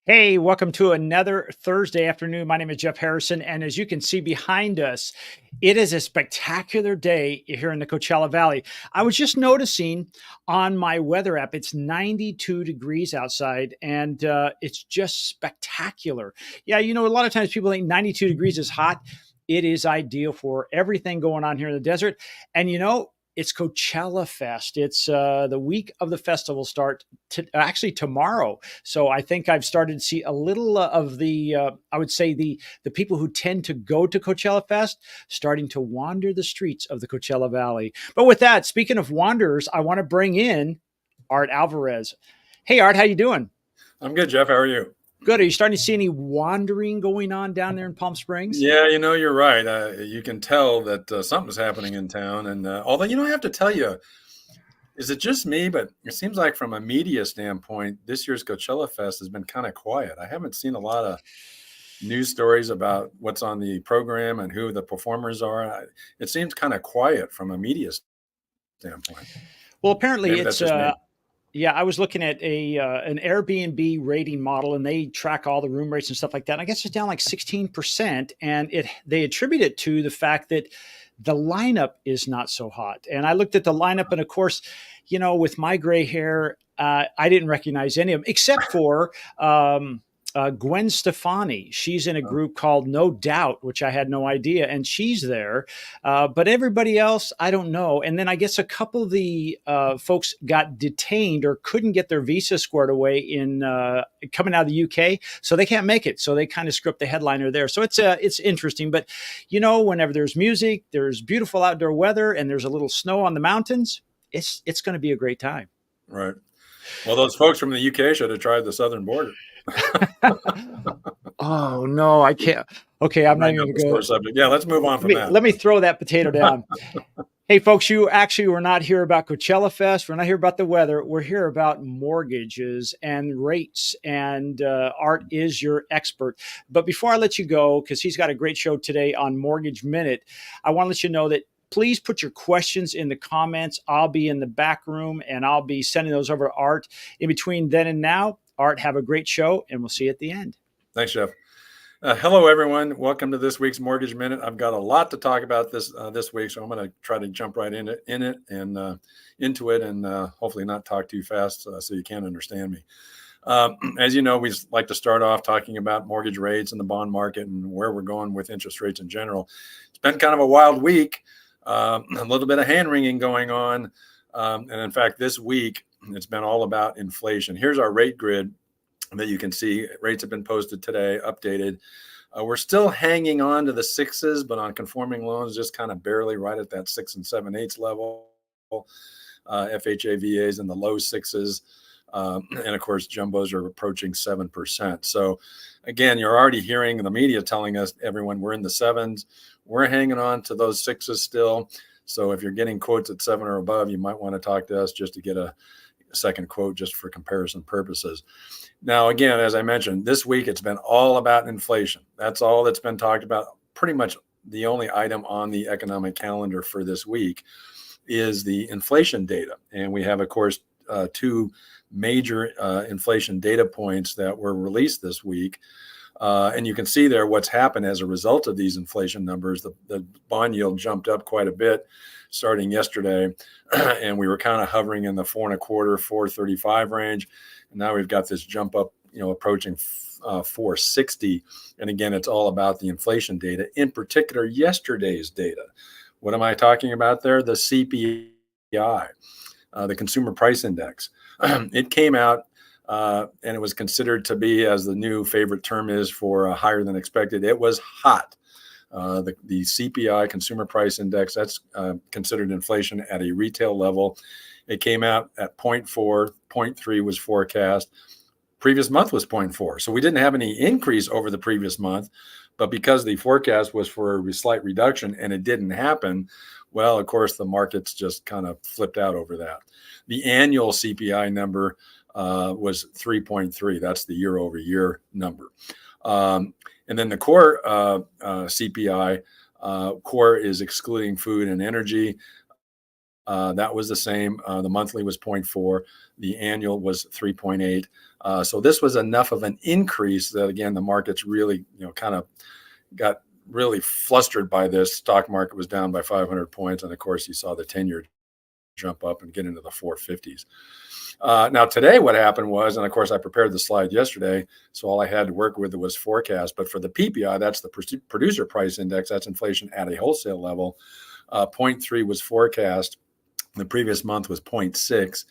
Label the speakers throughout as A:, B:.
A: Hey, welcome to another Thursday afternoon. My name is Jeff Harrison, and as you can see behind us, it is a spectacular day here in the Coachella Valley. I was just noticing on my weather app, it's 92 degrees outside, and it's just spectacular. Yeah, a lot of times people think 92 degrees is hot. It is ideal for everything going on here in the desert. And it's Coachella Fest. It's the week of the festival start actually tomorrow. So I think I've started to see a little of the, I would say the people who tend to go to Coachella Fest starting to wander the streets of the Coachella Valley. But with that, speaking of wanderers, I want to bring in Art Alvarez. Hey, Art, how you doing?
B: I'm good, Jeff. How are you?
A: Good. Are you starting to see any wandering going on down there in Palm Springs?
B: Yeah, you're right. You can tell that something's happening in town. And although, I have to tell you, is it just me? But it seems like from a media standpoint, this year's Coachella Fest has been kind of quiet. I haven't seen a lot of news stories about what's on the program and who the performers are. It seems kind of quiet from a media standpoint.
A: Well, apparently
B: Maybe that's
A: it's
B: just me.
A: yeah, I was looking at a an Airbnb rating model, and they track all the room rates and stuff like that. And I guess it's down like 16%, and they attribute it to the fact that the lineup is not so hot. And I looked at the lineup, and of course, with my gray hair, I didn't recognize any of them except for Gwen Stefani. She's in a group called No Doubt, which I had no idea, and she's there. But everybody else, I don't know. And then I guess a couple of the folks got detained or couldn't get their visa squared away in coming out of the UK, so they can't make it. So they kind of script the headliner there. So it's interesting. But whenever there's music, there's beautiful outdoor weather, and there's a little snow on the mountains, it's going to be a great time.
B: Right. Well, those folks from the UK should have tried the southern border.
A: Oh no, I can't. Okay, I'm not even going to go.
B: Subject. Yeah, let's move on from that.
A: Let me throw that potato down. Hey, folks, we're not here about Coachella Fest. We're not here about the weather. We're here about mortgages and rates, and Art is your expert. But before I let you go, because he's got a great show today on Mortgage Minute, I want to let you know that please put your questions in the comments. I'll be in the back room, and I'll be sending those over to Art. In between then and now, Art, have a great show, and we'll see you at the end.
B: Thanks, Jeff. Hello, everyone. Welcome to this week's Mortgage Minute. I've got a lot to talk about this week, so I'm going to try to jump right into it and hopefully not talk too fast so you can't understand me. As you know, we like to start off talking about mortgage rates and the bond market and where we're going with interest rates in general. It's been kind of a wild week, a little bit of hand-wringing going on. And in fact, this week, it's been all about inflation. Here's our rate grid that you can see. Rates have been posted today, updated. We're still hanging on to the sixes, but on conforming loans, just kind of barely right at that 6 7/8 level. FHA VAs in the low sixes. And of course, jumbos are approaching 7%. So again, you're already hearing the media telling us, everyone, we're in the sevens. We're hanging on to those sixes still. So if you're getting quotes at 7 or above, you might want to talk to us just to get a second quote just for comparison purposes. Now, again, as I mentioned, this week it's been all about inflation. That's all that's been talked about. Pretty much the only item on the economic calendar for this week is the inflation data. And we have, of course, two major inflation data points that were released this week. And you can see there what's happened as a result of these inflation numbers. The bond yield jumped up quite a bit starting yesterday, and we were kind of hovering in the 4.25, 4.35 range. And now we've got this jump up, approaching 4.60. And again, it's all about the inflation data, in particular yesterday's data. What am I talking about there? The CPI, the Consumer Price Index. It came out. And it was considered to be, as the new favorite term is for higher than expected, it was hot. The CPI, Consumer Price Index, that's considered inflation at a retail level. It came out at 0.4, 0.3 was forecast. Previous month was 0.4. So we didn't have any increase over the previous month. But because the forecast was for a slight reduction and it didn't happen, well, of course, the markets just kind of flipped out over that. The annual CPI number was 3.3. That's the year over year number. And then the core CPI, core is excluding food and energy. That was the same. The monthly was 0.4. The annual was 3.8. So this was enough of an increase that, again, the markets really, kind of got really flustered by this. Stock market was down by 500 points. And of course, you saw the 10-year jump up and get into the 450s. Now, today, what happened was, and of course, I prepared the slide yesterday, so all I had to work with was forecast. But for the PPI, that's the producer price index, that's inflation at a wholesale level, 0.3 was forecast. The previous month was 0.6.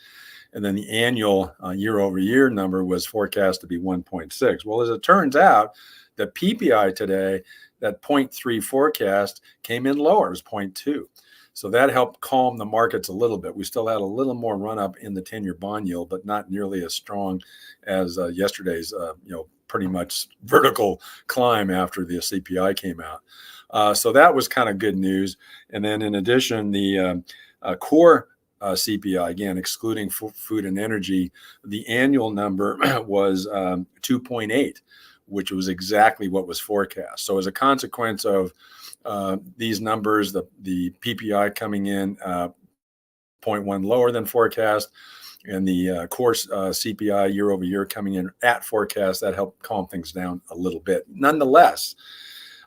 B: And then the annual year over year number was forecast to be 1.6. Well, as it turns out, the PPI today, that 0.3 forecast came in lower, it was 0.2. So that helped calm the markets a little bit. We still had a little more run up in the 10-year bond yield, but not nearly as strong as yesterday's, pretty much vertical climb after the CPI came out. So that was kind of good news. And then in addition, the core CPI, again, excluding food and energy, the annual number was 2.8, which was exactly what was forecast. So as a consequence of these numbers, the PPI coming in 0.1 lower than forecast, and the core CPI year over year coming in at forecast, that helped calm things down a little bit. Nonetheless,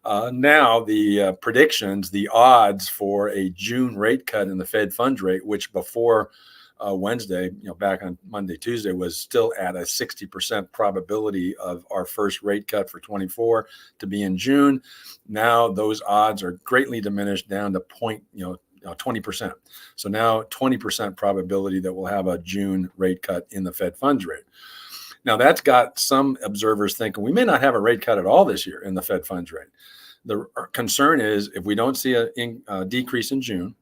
B: now the predictions, the odds for a June rate cut in the Fed funds rate, which before Wednesday, back on Monday, Tuesday, was still at a 60% probability of our first rate cut for 24 to be in June. Now those odds are greatly diminished down to 20%. So now 20% probability that we'll have a June rate cut in the Fed funds rate. Now that's got some observers thinking we may not have a rate cut at all this year in the Fed funds rate. The concern is if we don't see a decrease in June,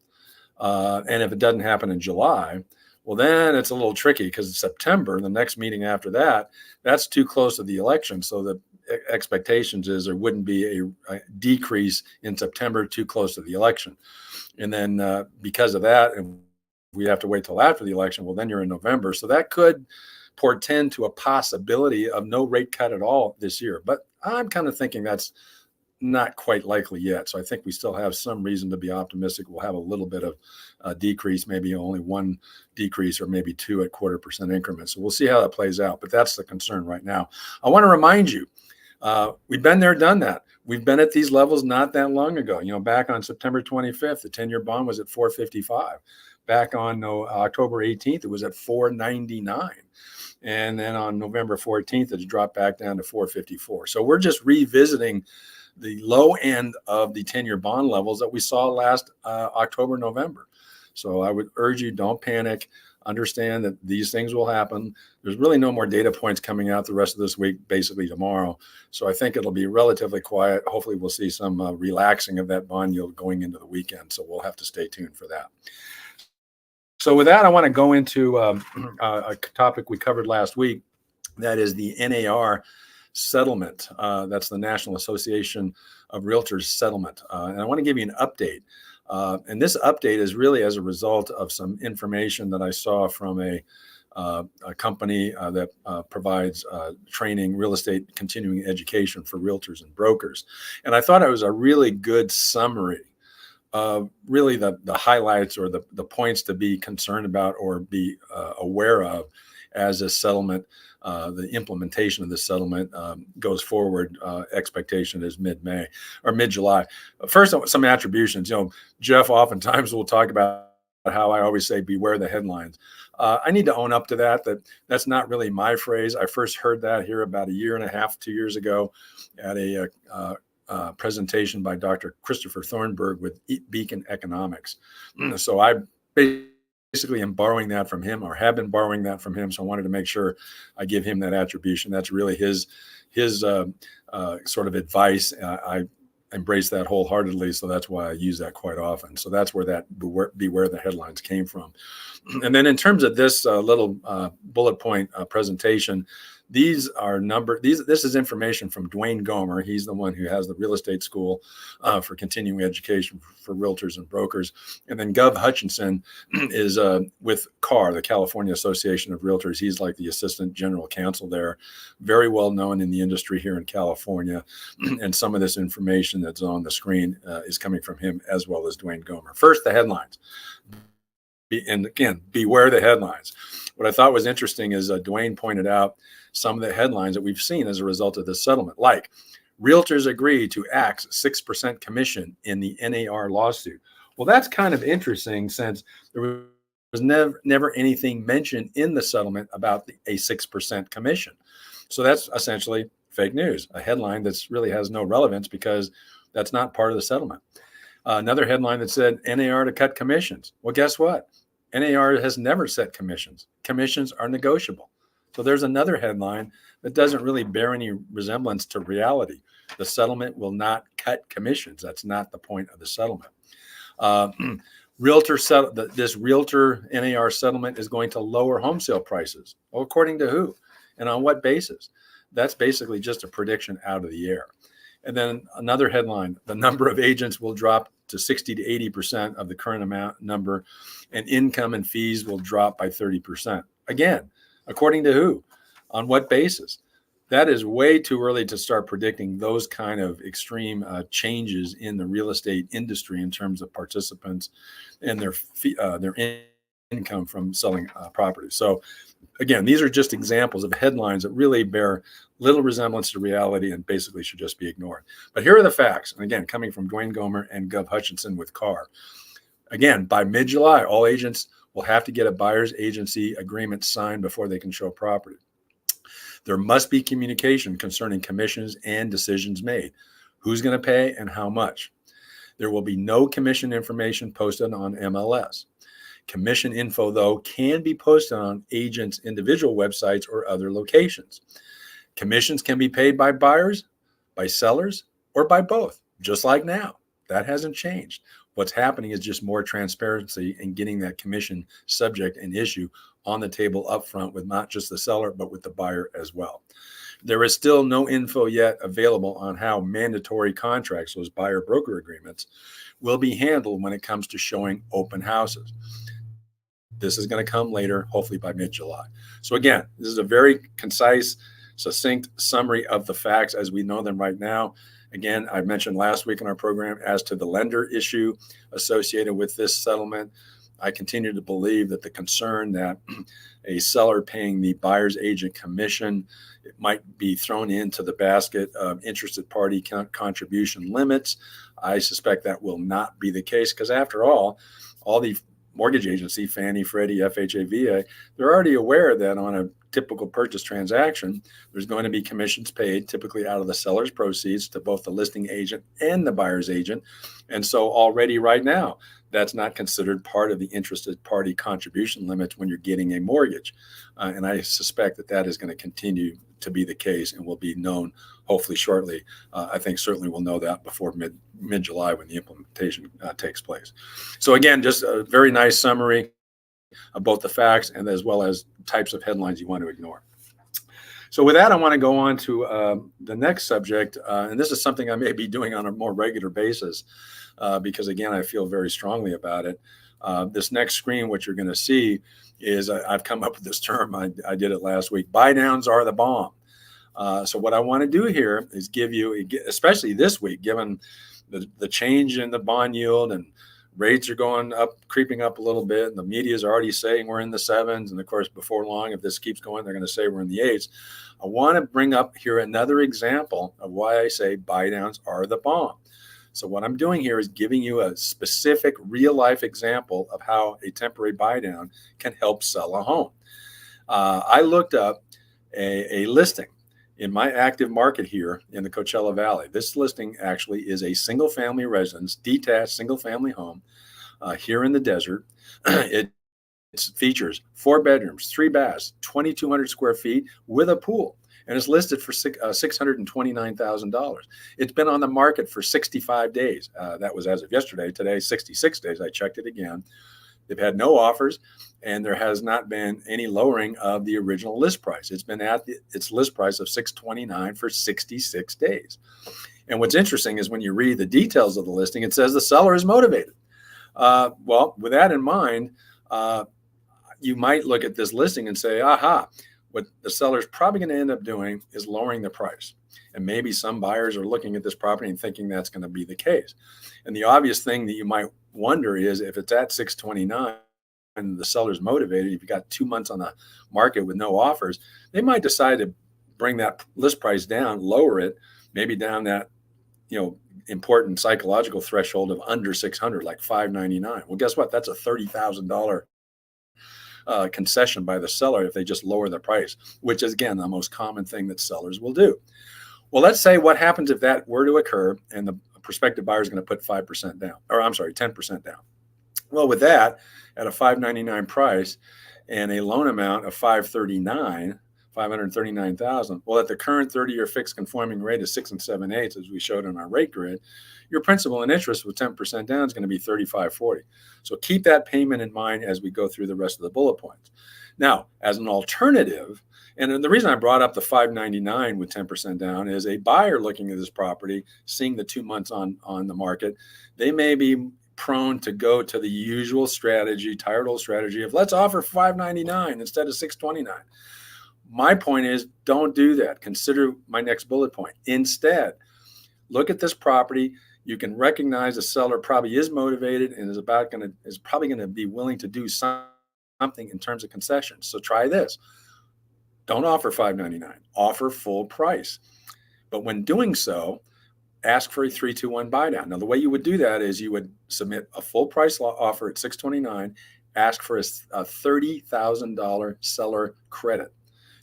B: and if it doesn't happen in July, well, then it's a little tricky because it's September, the next meeting after that, that's too close to the election. So the expectations is there wouldn't be a decrease in September too close to the election. And then because of that, and we have to wait till after the election, well, then you're in November. So that could portend to a possibility of no rate cut at all this year. But I'm kind of thinking that's not quite likely yet. So I think we still have some reason to be optimistic. We'll have a little bit of a decrease, maybe only one decrease or maybe two at 0.25% increments. So we'll see how that plays out. But that's the concern right now. I want to remind you, we've been there, done that. We've been at these levels not that long ago. Back on September 25th, the 10-year bond was at 455. Back on October 18th, it was at 499. And then on November 14th, it dropped back down to 454. So we're just revisiting the low end of the 10-year bond levels that we saw last October, November. So I would urge you, don't panic. Understand that these things will happen. There's really no more data points coming out the rest of this week, basically tomorrow. So I think it'll be relatively quiet. Hopefully we'll see some relaxing of that bond yield going into the weekend. So we'll have to stay tuned for that. So with that, I want to go into a topic we covered last week. That is the NAR settlement. That's the National Association of Realtors settlement. And I want to give you an update. And this update is really as a result of some information that I saw from a company that provides training, real estate continuing education for realtors and brokers. And I thought it was a really good summary of really the highlights or the points to be concerned about or be aware of as a settlement. The implementation of the settlement goes forward. Expectation is mid-May or mid-July. First, some attributions. Jeff oftentimes will talk about how I always say, beware the headlines. I need to own up to that's not really my phrase. I first heard that here about a year and a half, 2 years ago at a presentation by Dr. Christopher Thornburg with Beacon Economics. So I basically am borrowing that from him or have been borrowing that from him. So I wanted to make sure I give him that attribution. That's really his sort of advice. I embrace that wholeheartedly. So that's why I use that quite often. So that's where that beware the headlines came from. And then in terms of this little bullet point presentation, this is information from Dwayne Gomer. He's the one who has the real estate school for continuing education for realtors and brokers. And then Gov Hutchinson is with CAR, the California Association of Realtors. He's like the assistant general counsel there, very well known in the industry here in California. And some of this information that's on the screen is coming from him as well as Dwayne Gomer. First, the headlines. and again, beware the headlines. What I thought was interesting is Dwayne pointed out some of the headlines that we've seen as a result of this settlement, like realtors agree to Axe 6% commission in the NAR lawsuit. Well, that's kind of interesting since there was never anything mentioned in the settlement about a 6% commission. So that's essentially fake news, a headline that's really has no relevance because that's not part of the settlement. Another headline that said NAR to cut commissions. Well, guess what? NAR has never set commissions. Commissions are negotiable. So there's another headline that doesn't really bear any resemblance to reality. The settlement will not cut commissions. That's not the point of the settlement. This realtor NAR settlement is going to lower home sale prices. Well, according to who? And on what basis? That's basically just a prediction out of the air. And then another headline, the number of agents will drop to 60 to 80% of the current number, and income and fees will drop by 30%. Again, according to who? On what basis? That is way too early to start predicting those kind of extreme changes in the real estate industry in terms of participants and their income from selling properties. So again, these are just examples of headlines that really bear little resemblance to reality and basically should just be ignored. But here are the facts. And again, coming from Dwayne Gomer and Gov Hutchinson with Carr. Again, by mid-July, all agents will have to get a buyer's agency agreement signed before they can show property. There must be communication concerning commissions and decisions made. Who's going to pay and how much? There will be no commission information posted on MLS. Commission info, though, can be posted on agents' individual websites or other locations. Commissions can be paid by buyers, by sellers, or by both, just like now. That hasn't changed. What's happening is just more transparency and getting that commission subject and issue on the table up front with not just the seller, but with the buyer as well. There is still no info yet available on how mandatory contracts, those buyer broker agreements, will be handled when it comes to showing open houses. This is going to come later, hopefully by mid-July. So again, this is a very concise, succinct summary of the facts as we know them right now. Again, I mentioned last week in our program as to the lender issue associated with this settlement. I continue to believe that the concern that a seller paying the buyer's agent commission, it might be thrown into the basket of interested party contribution limits. I suspect that will not be the case because after all the mortgage agency, Fannie, Freddie, FHA, VA, they're already aware that on a typical purchase transaction, there's going to be commissions paid, typically out of the seller's proceeds to both the listing agent and the buyer's agent. And so already right now, that's not considered part of the interested party contribution limits when you're getting a mortgage. And I suspect that that is going to continue to be the case and will be known hopefully shortly. I think certainly we'll know that before mid-July when the implementation takes place. So again, just a very nice summary of both the facts and as well as types of headlines you want to ignore. So with that, I want to go on to the next subject. And this is something I may be doing on a more regular basis because, again, I feel very strongly about it. This next screen, what you're going to see is I've come up with this term. I did it last week. Buy downs are the bomb. So what I want to do here is give you, especially this week, given the change in the bond yield and rates are going up, creeping up a little bit, and the media is already saying we're in the 7s. And of course, before long, if this keeps going, they're going to say we're in the 8s. I want to bring up here another example of why I say buy downs are the bomb. So what I'm doing here is giving you a specific real life example of how a temporary buy down can help sell a home. I looked up a listing in my active market here in the Coachella Valley. This listing actually is a single family residence, detached single family home here in the desert. It features 4 bedrooms, 3 baths, 2,200 square feet with a pool. And it's listed for $629,000. It's been on the market for 65 days. That was as of yesterday. Today, 66 days. I checked it again. They've had no offers, and there has not been any lowering of the original list price. It's been at its list price of $629,000 for 66 days. And what's interesting is when you read the details of the listing, it says the seller is motivated. Well, with that in mind, you might look at this listing and say, aha, what the seller is probably going to end up doing is lowering the price. And maybe some buyers are looking at this property and thinking that's going to be the case. And the obvious thing that you might wonder is if it's at $629,000, the seller's motivated, if you got 2 months on the market with no offers, they might decide to bring that list price down, lower it, maybe down that, important psychological threshold of under 600, like 599. Well, guess what? That's a $30,000 concession by the seller if they just lower the price, which is, again, the most common thing that sellers will do. Well, let's say what happens if that were to occur and the prospective buyer is going to put 5% down, or I'm sorry, 10% down. Well, with that, at a 599 price and a loan amount of 539,000. Well, at the current 30-year fixed conforming rate of 6 7/8, as we showed on our rate grid, your principal and interest with 10% down is going to be 3540. So keep that payment in mind as we go through the rest of the bullet points. Now, as an alternative, and the reason I brought up the 599 with 10% down is a buyer looking at this property, seeing the 2 months on the market, they may be prone to go to the usual strategy, tired old strategy of let's offer 599 instead of 629. My point is, don't do that. Consider my next bullet point. Instead, look at this property. You can recognize the seller probably is motivated and is probably going to be willing to do something in terms of concessions. So try this. Don't offer 599. Offer full price. But when doing so, ask for a 3-2-1 buy down. Now, the way you would do that is you would submit a full price offer at 629, ask for a $30,000 seller credit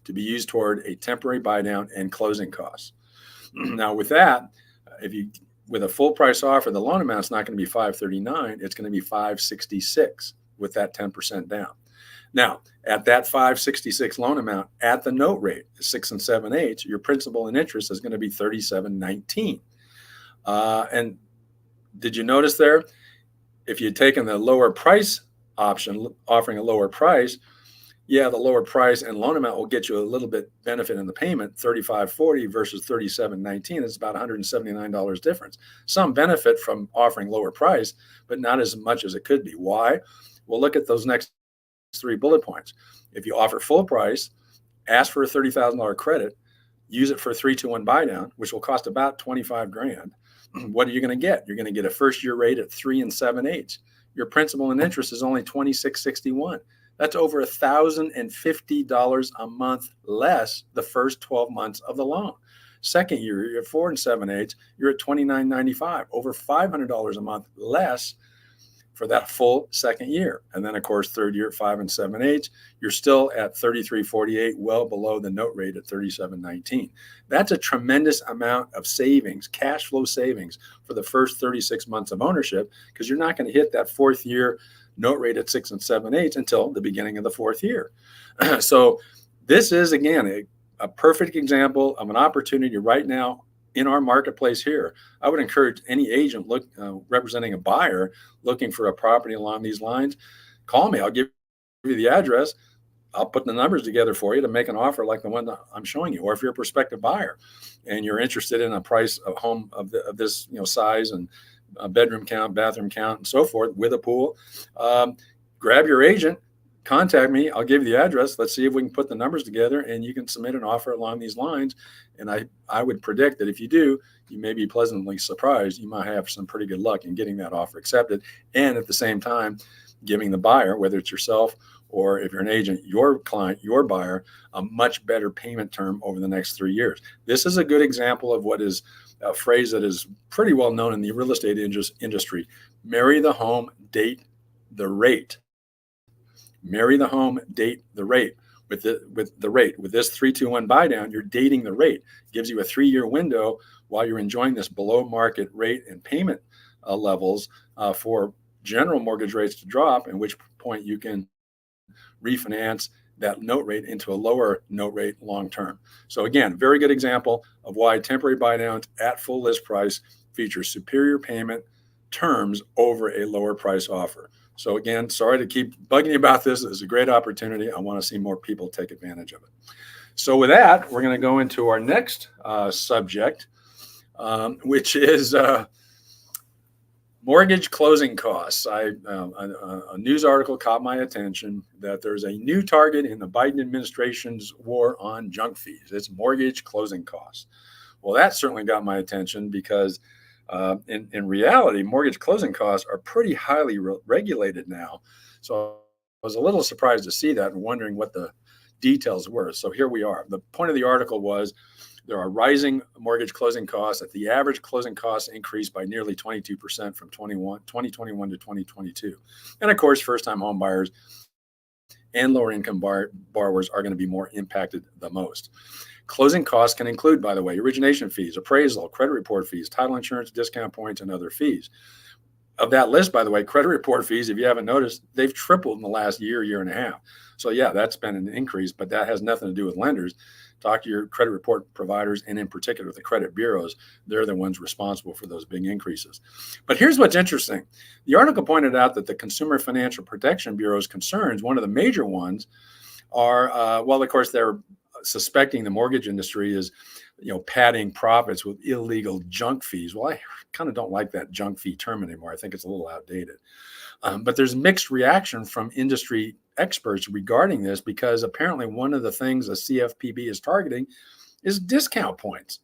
B: to be used toward a temporary buy down and closing costs. Now, with that, with a full price offer, the loan amount is not going to be 539, it's going to be 566 with that 10% down. Now, at that 566 loan amount, at the note rate, 6 7/8, your principal and interest is going to be 3719. And did you notice there, if you'd taken the lower price option, offering a lower price, the lower price and loan amount will get you a little bit benefit in the payment, $35.40 versus $37.19. It's about $179 difference. Some benefit from offering lower price, but not as much as it could be. Why? Well, look at those next 3 bullet points. If you offer full price, ask for a $30,000 credit, use it for a 3-2-1 buy down, which will cost about $25,000. What are you going to get? You're going to get a first year rate at 3 7/8. Your principal and interest is only $26.61. That's over $1,050 a month less the first 12 months of the loan. Second year, you're at 4 7/8. You're at $29.95, over $500 a month less for that full second year. And then, of course, third year at 5 7/8, you're still at $33.48, well below the note rate at $37.19. That's a tremendous amount of savings, cash flow savings for the first 36 months of ownership, because you're not going to hit that fourth year note rate at 6 7/8 until the beginning of the fourth year. So this is, again, a perfect example of an opportunity right now in our marketplace here. I would encourage any agent representing a buyer looking for a property along these lines, call me. I'll give you the address. I'll put the numbers together for you to make an offer like the one that I'm showing you. Or if you're a prospective buyer and you're interested in a price of home of this size and bedroom count, bathroom count, and so forth with a pool, grab your agent, contact me. I'll give you the address. Let's see if we can put the numbers together and you can submit an offer along these lines. And I would predict that if you do, you may be pleasantly surprised. You might have some pretty good luck in getting that offer accepted. And at the same time, giving the buyer, whether it's yourself or if you're an agent, your client, your buyer, a much better payment term over the next 3 years. This is a good example of what is a phrase that is pretty well known in the real estate industry. Marry the home, date the rate. Marry the home, date the rate. With the rate, with this 3-2-1 buy down, you're dating the rate. It gives you a 3-year window while you're enjoying this below market rate and payment levels for general mortgage rates to drop, at which point you can refinance that note rate into a lower note rate long term. So again, very good example of why temporary buy downs at full list price feature superior payment terms over a lower price offer. So again, sorry to keep bugging you about this. It's a great opportunity. I want to see more people take advantage of it. So with that, we're going to go into our next subject, which is mortgage closing costs. A news article caught my attention that there's a new target in the Biden administration's war on junk fees. It's mortgage closing costs. Well, that certainly got my attention because in reality, mortgage closing costs are pretty highly regulated now. So was a little surprised to see that and wondering what the details were. So here we are. The point of the article was there are rising mortgage closing costs. That the average closing costs increased by nearly 22% from 2021 to 2022. And of course, first-time home buyers and lower income borrowers are going to be more impacted the most. Closing costs can include, by the way, origination fees, appraisal, credit report fees, title insurance, discount points, and other fees. Of that list, by the way, credit report fees, if you haven't noticed, they've tripled in the last year and a half. So yeah, that's been an increase, but that has nothing to do with lenders. Talk to your credit report providers, and in particular the credit bureaus. They're the ones responsible for those big increases. But here's what's interesting. The article pointed out that the Consumer Financial Protection Bureau's concerns, one of the major ones, are, well, of course, they're suspecting the mortgage industry is, padding profits with illegal junk fees. Well, I kind of don't like that junk fee term anymore. I think it's a little outdated. But there's mixed reaction from industry experts regarding this, because apparently one of the things the CFPB is targeting is discount points.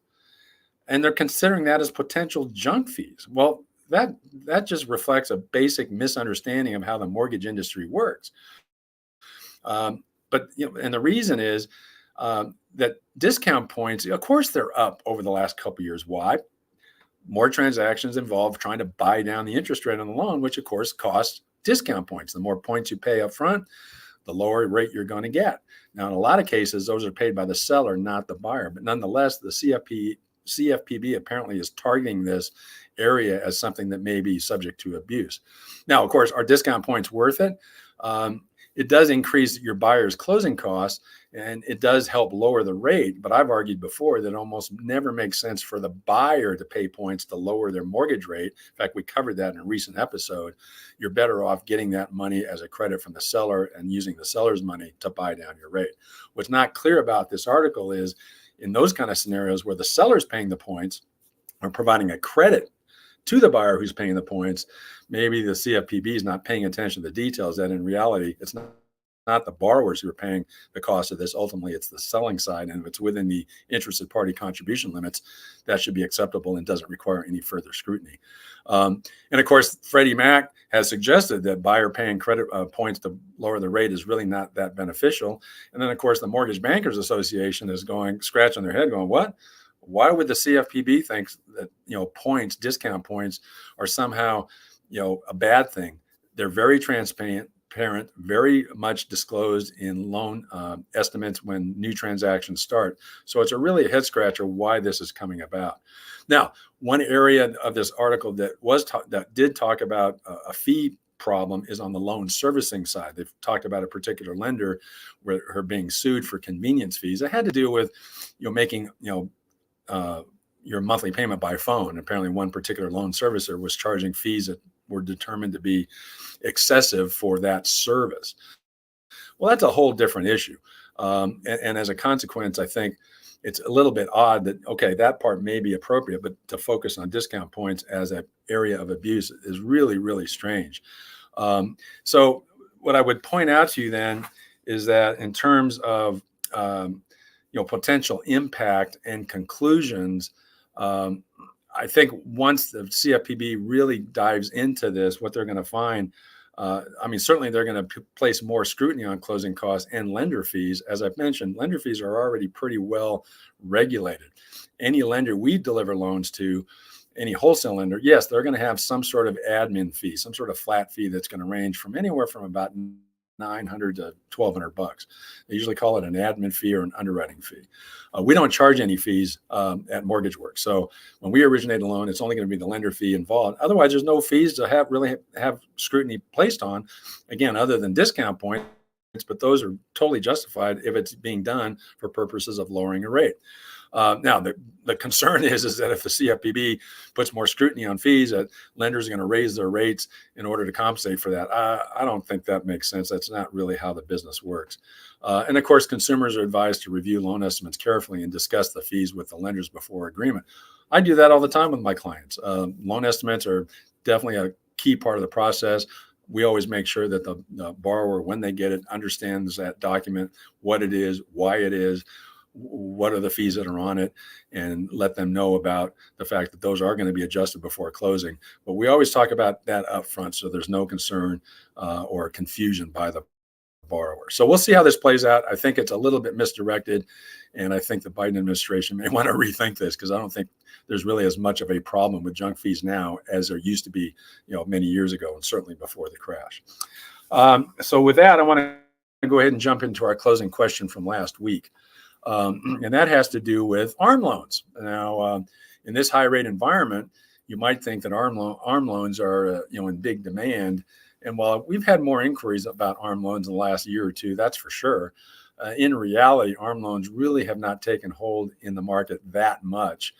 B: And they're considering that as potential junk fees. Well, that just reflects a basic misunderstanding of how the mortgage industry works. But and the reason is that discount points, of course, they're up over the last couple of years. Why? More transactions involve trying to buy down the interest rate on the loan, which of course costs discount points. The more points you pay up front, the lower rate you're going to get. Now, in a lot of cases, those are paid by the seller, not the buyer. But nonetheless, the CFPB apparently is targeting this area as something that may be subject to abuse. Now, of course, are discount points worth it? It does increase your buyer's closing costs, and it does help lower the rate. But I've argued before that it almost never makes sense for the buyer to pay points to lower their mortgage rate. In fact, we covered that in a recent episode. You're better off getting that money as a credit from the seller and using the seller's money to buy down your rate. What's not clear about this article is in those kind of scenarios where the seller's paying the points or providing a credit to the buyer who's paying the points, maybe the CFPB is not paying attention to the details, that in reality, it's not the borrowers who are paying the cost of this. Ultimately, it's the selling side. And if it's within the interested party contribution limits, that should be acceptable and doesn't require any further scrutiny. And of course, Freddie Mac has suggested that buyer paying credit points to lower the rate is really not that beneficial. And then, of course, the Mortgage Bankers Association is scratching their head going, what? Why would the CFPB think that, points, discount points are somehow, a bad thing? They're very transparent, very much disclosed in loan estimates when new transactions start. So it's really a head scratcher why this is coming about. Now, one area of this article that did talk about a fee problem is on the loan servicing side. They've talked about a particular lender where her being sued for convenience fees. It had to do with, making, your monthly payment by phone. Apparently one particular loan servicer was charging fees that were determined to be excessive for that service. Well, that's a whole different issue. And as a consequence, I think it's a little bit odd that, okay, that part may be appropriate, but to focus on discount points as an area of abuse is really, really strange. So what I would point out to you then is that in terms of potential impact and conclusions, I think once the CFPB really dives into this, what they're going to find, certainly they're going to place more scrutiny on closing costs and lender fees. As I've mentioned, lender fees are already pretty well regulated. Any lender we deliver loans to, any wholesale lender, yes, they're going to have some sort of admin fee, some sort of flat fee that's going to range from anywhere from about $900 to $1,200. They usually call it an admin fee or an underwriting fee. We don't charge any fees at MortgageWorks. So when we originate a loan, it's only going to be the lender fee involved. Otherwise, there's no fees to have scrutiny placed on, again, other than discount points, but those are totally justified if it's being done for purposes of lowering a rate. Now, the concern is that if the CFPB puts more scrutiny on fees, that lenders are going to raise their rates in order to compensate for that. I don't think that makes sense. That's not really how the business works. And of course, consumers are advised to review loan estimates carefully and discuss the fees with the lenders before agreement. I do that all the time with my clients. Loan estimates are definitely a key part of the process. We always make sure that the borrower, when they get it, understands that document, what it is, why it is, what are the fees that are on it, and let them know about the fact that those are going to be adjusted before closing. But we always talk about that up front so there's no concern or confusion by the borrower. So we'll see how this plays out. I think it's a little bit misdirected, and I think the Biden administration may want to rethink this, because I don't think there's really as much of a problem with junk fees now as there used to be, many years ago, and certainly before the crash. So with that, I want to go ahead and jump into our closing question from last week. And that has to do with ARM loans. Now, in this high rate environment, you might think that ARM loans are, in big demand. And while we've had more inquiries about ARM loans in the last year or two, that's for sure. In reality, ARM loans really have not taken hold in the market that much,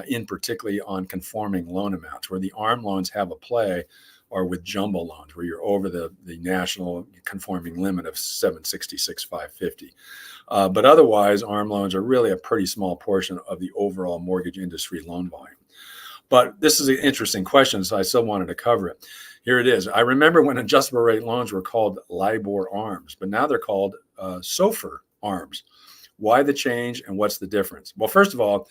B: in particularly on conforming loan amounts. Where the ARM loans have a play or with jumbo loans, where you're over the national conforming limit of 766,550. But otherwise, ARM loans are really a pretty small portion of the overall mortgage industry loan volume. But this is an interesting question, so I still wanted to cover it. Here it is. I remember when adjustable rate loans were called LIBOR ARMs, but now they're called SOFR ARMs. Why the change, and what's the difference? Well, first of all,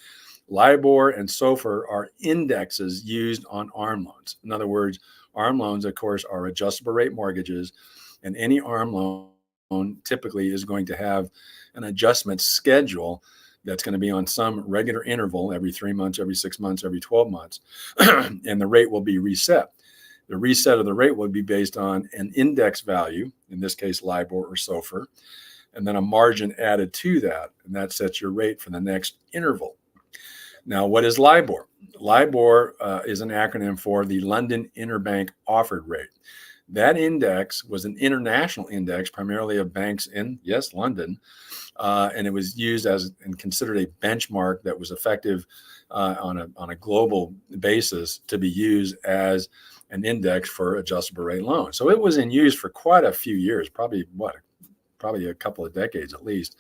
B: LIBOR and SOFR are indexes used on ARM loans. In other words, ARM loans, of course, are adjustable rate mortgages, and any ARM loan typically is going to have an adjustment schedule that's going to be on some regular interval, every 3 months, every 6 months, every 12 months, and the rate will be reset. The reset of the rate would be based on an index value, in this case, LIBOR or SOFR, and then a margin added to that, and that sets your rate for the next interval. Now, what is LIBOR? LIBOR is an acronym for the London Interbank Offered Rate. That index was an international index, primarily of banks in, yes, London, and it was used as and considered a benchmark that was effective on a global basis to be used as an index for adjustable rate loans. So it was in use for quite a few years, probably a couple of decades at least.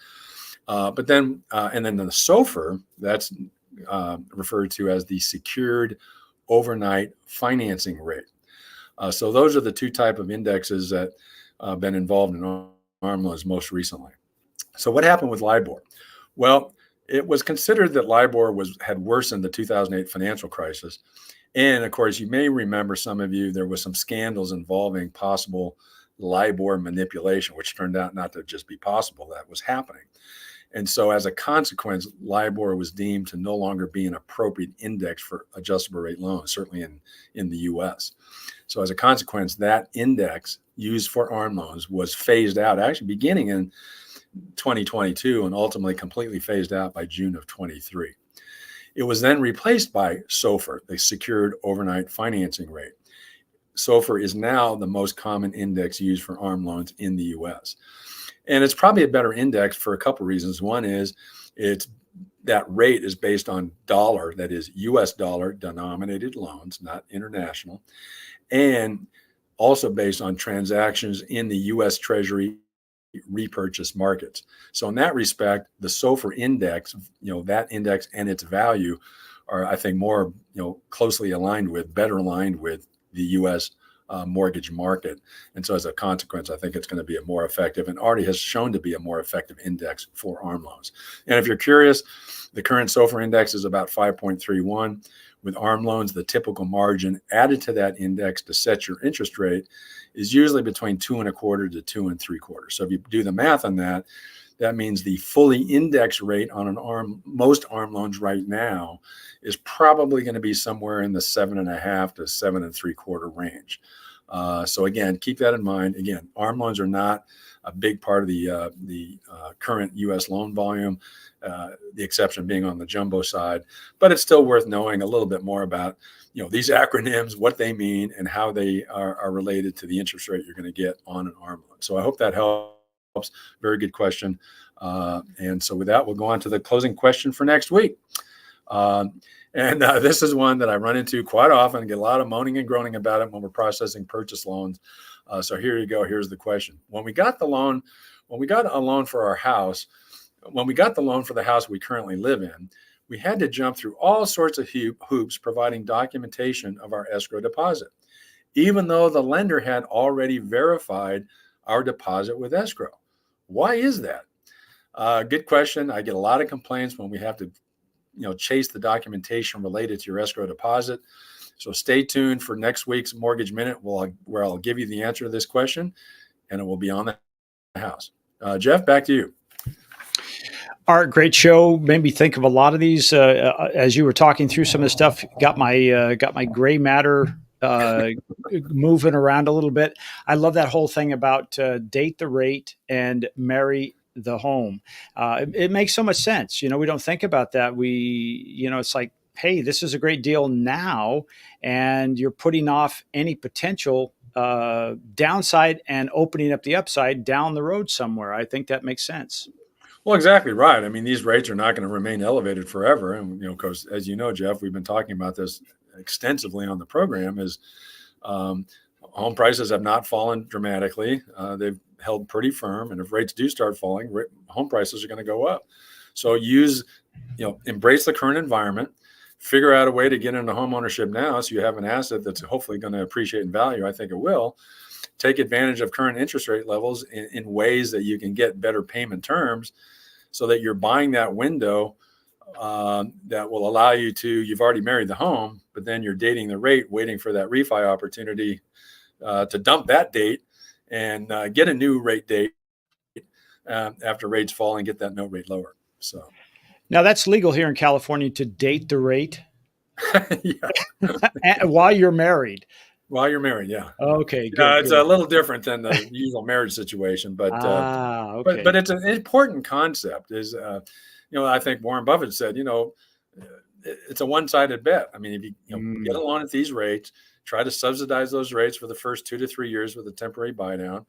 B: But then the SOFR, that's referred to as the Secured Overnight Financing Rate. So those are the two type of indexes that have been involved in ARM loans most recently. So what happened with LIBOR? Well, it was considered that LIBOR had worsened the 2008 financial crisis. And of course, you may remember, some of you, there was some scandals involving possible LIBOR manipulation, which turned out not to just be possible, that was happening. And so as a consequence, LIBOR was deemed to no longer be an appropriate index for adjustable rate loans, certainly in the US. So as a consequence, that index used for ARM loans was phased out, actually beginning in 2022 and ultimately completely phased out by June of 23. It was then replaced by SOFR, the Secured Overnight Financing Rate. SOFR is now the most common index used for ARM loans in the US. And it's probably a better index for a couple of reasons. One is that rate is based on dollar, that is US dollar denominated loans, not international, and also based on transactions in the US Treasury repurchase markets. So in that respect, the SOFR index, that index and its value are, I think, more, closely aligned with, better aligned with the US mortgage market. And so as a consequence, I think it's going to be a more effective, and already has shown to be a more effective index for ARM loans. And if you're curious, the current SOFR index is about 5.31. With ARM loans, the typical margin added to that index to set your interest rate is usually between 2.25% to 2.75%. So if you do the math on that, that means the fully indexed rate on most ARM loans right now is probably going to be somewhere in the 7.5% to 7.75% range. So again, keep that in mind. Again, ARM loans are not a big part of the current U.S. loan volume, the exception being on the jumbo side. But it's still worth knowing a little bit more about these acronyms, what they mean, and how they are related to the interest rate you're going to get on an ARM loan. So I hope that helps. Very good question. And so with that, we'll go on to the closing question for next week. This is one that I run into quite often, get a lot of moaning and groaning about it when we're processing purchase loans. So here you go. Here's the question. When we got a loan for our house, when we got the loan for the house we currently live in, we had to jump through all sorts of hoops providing documentation of our escrow deposit, even though the lender had already verified our deposit with escrow. Why is that? Good question. I get a lot of complaints when we have to chase the documentation related to your escrow deposit. So stay tuned for next week's Mortgage Minute, where I'll give you the answer to this question, and it will be on the house. Jeff, back to you.
A: Art, great show. Made me think of a lot of these as you were talking through some of the stuff. Got my gray matter moving around a little bit. I love that whole thing about date the rate and marry the home. It makes so much sense. We don't think about that. It's like, hey, this is a great deal now, and you're putting off any potential downside and opening up the upside down the road somewhere. I think that makes sense.
B: Well, exactly right. I mean, these rates are not going to remain elevated forever. And, because as you know, Jeff, we've been talking about this extensively on the program is home prices have not fallen dramatically. They've held pretty firm. And if rates do start falling, home prices are going to go up. So embrace the current environment, figure out a way to get into home ownership now. So you have an asset that's hopefully going to appreciate in value. I think it will. Take advantage of current interest rate levels in ways that you can get better payment terms so that you're buying that window that will allow you you've already married the home, but then you're dating the rate, waiting for that refi opportunity to dump that date and get a new rate date after rates fall and get that note rate lower. So
A: now that's legal here in California to date the rate
B: yeah.
A: while you're married.
B: While you're married, yeah.
A: Okay, good.
B: It's a little different than the usual marriage situation, but
A: okay.
B: but it's an important concept. I think Warren Buffett said, it's a one-sided bet. I mean, if you get a loan at these rates, try to subsidize those rates for the first 2 to 3 years with a temporary buy down,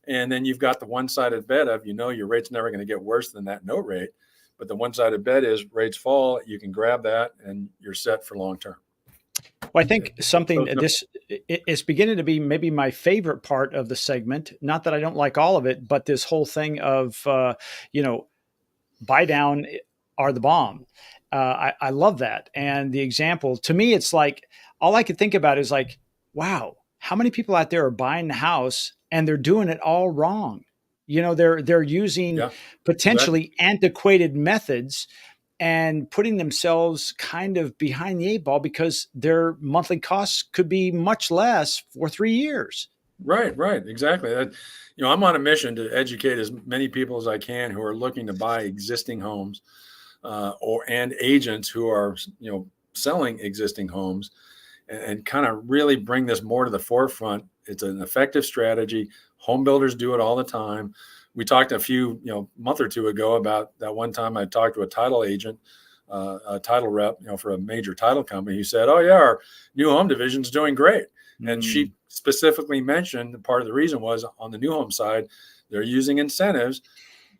B: and then you've got the one-sided bet of your rate's never going to get worse than that note rate, but the one-sided bet is rates fall, you can grab that, and you're set for long term.
A: Well, I think this is beginning to be maybe my favorite part of the segment. Not that I don't like all of it, but this whole thing of, buy down are the bomb. I love that. And the example to me, it's like, all I could think about is like, wow, how many people out there are buying the house and they're doing it all wrong? They're using potentially antiquated methods and putting themselves kind of behind the 8 ball because their monthly costs could be much less for 3 years.
B: Right, exactly. I'm on a mission to educate as many people as I can who are looking to buy existing homes, and agents who are selling existing homes, and kind of really bring this more to the forefront. It's an effective strategy. Home builders do it all the time. We talked a month or two ago about that one time I talked to a title agent, a title rep, for a major title company who said, "Oh yeah, our new home division's doing great." And she specifically mentioned part of the reason was on the new home side, they're using incentives,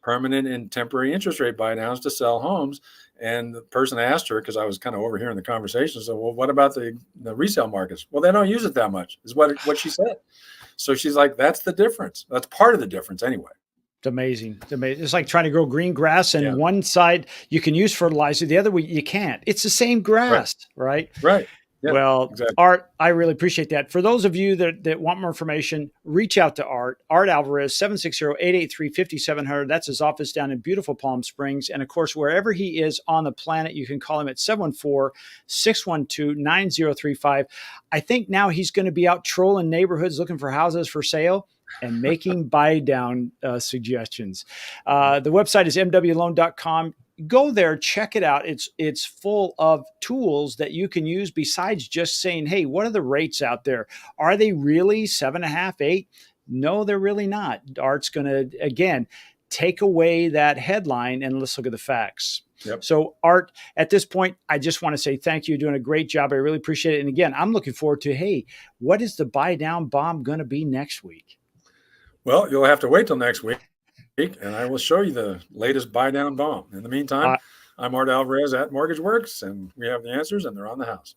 B: permanent and temporary interest rate buy downs to sell homes. And the person asked her, because I was kind of overhearing the conversation, said, "Well, what about the resale markets?" "Well, they don't use it that much," is what she said. So she's like, that's the difference. That's part of the difference anyway.
A: It's amazing. It's like trying to grow green grass, and one side you can use fertilizer, the other you can't. It's the same grass, right?
B: Right. Yeah,
A: well,
B: exactly.
A: Art, I really appreciate that. For those of you that want more information, reach out to Art Alvarez, 760-883-5700. That's his office down in beautiful Palm Springs. And of course, wherever he is on the planet, you can call him at 714-612-9035. I think now he's going to be out trolling neighborhoods looking for houses for sale and making buy down suggestions. The website is mwloan.com. Go there, check it out. It's full of tools that you can use besides just saying, hey, what are the rates out there? Are they really 7.5, 8? No, they're really not. Art's going to, again, take away that headline and let's look at the facts.
B: Yep.
A: So Art, at this point, I just want to say thank you. You're doing a great job. I really appreciate it. And again, I'm looking forward to, hey, what is the buy down bomb going to be next week?
B: Well, you'll have to wait till next week, and I will show you the latest buy down bomb. In the meantime, I'm Art Alvarez at MortgageWorks, and we have the answers, and they're on the house.